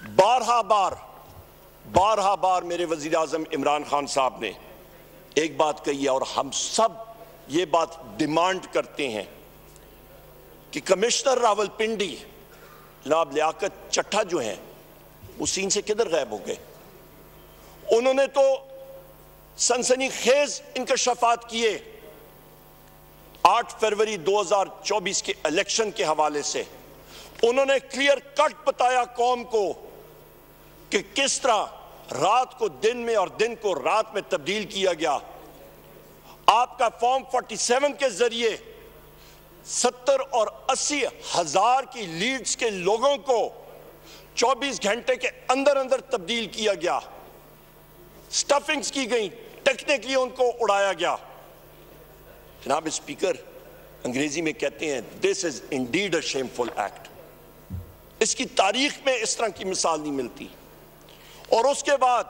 بارہا بار میرے وزیر اعظم عمران خان صاحب نے ایک بات کہی ہے اور ہم سب یہ بات ڈیمانڈ کرتے ہیں کہ کمشنر راولپنڈی جناب لیاقت چٹھا جو ہیں وہ سین سے کدھر غائب ہو گئے؟ انہوں نے تو سنسنی خیز انکشافات کیے 8 فروری 2024 کے الیکشن کے حوالے سے. انہوں نے کلیئر کٹ بتایا قوم کو کہ کس طرح رات کو دن میں اور دن کو رات میں تبدیل کیا گیا. آپ کا فارم 47 کے ذریعے 70 اور 80 ہزار کی لیڈز کے لوگوں کو 24 گھنٹے کے اندر اندر تبدیل کیا گیا. سٹفنگز کی گئی, ٹیکنیکلی ان کو اڑایا گیا. جناب اسپیکر, انگریزی میں کہتے ہیں this is indeed a shameful act. اس کی تاریخ میں اس طرح کی مثال نہیں ملتی. اور اس کے بعد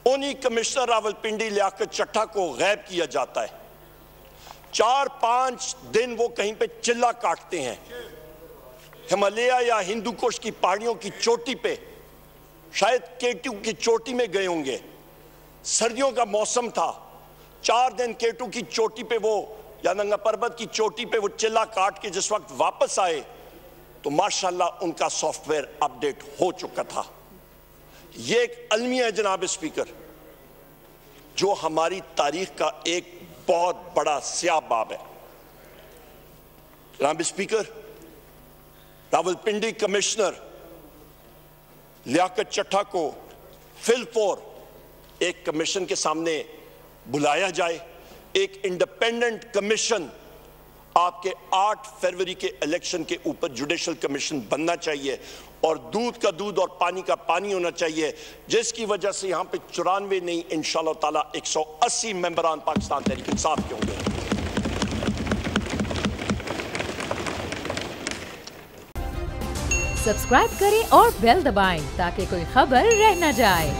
انہی کمشنر راولپنڈی لیاقت چٹھا کو غائب کیا جاتا ہے. 4-5 دن وہ کہیں پہ چلہ کاٹتے ہیں ہمالیہ یا ہندو کش کی پہاڑیوں کی چوٹی پہ, شاید کیٹو کی چوٹی میں گئے ہوں گے. سردیوں کا موسم تھا, 4 دن کیٹو کی چوٹی پہ وہ یا ننگا پربت کی چوٹی پہ وہ چلہ کاٹ کے جس وقت واپس آئے تو ماشاءاللہ ان کا سافٹ ویئر اپڈیٹ ہو چکا تھا. یہ ایک المیہ ہے جناب اسپیکر جو ہماری تاریخ کا ایک بہت بڑا سیاہ باب ہے. جناب اسپیکر, راولپنڈی کمشنر لیاقت چٹھا کو فی الفور ایک کمیشن کے سامنے بلایا جائے. ایک انڈیپینڈنٹ کمیشن آپ کے 8 فروری کے الیکشن کے اوپر جوڈیشل کمیشن بننا چاہیے اور دودھ کا دودھ اور پانی کا پانی ہونا چاہیے, جس کی وجہ سے یہاں پہ 94 نہیں انشاءاللہ تعالیٰ 180 ممبران پاکستان تحریک انصاف کے ہوں گے. سبسکرائب کریں اور بیل دبائیں تاکہ کوئی خبر رہ نہ جائے.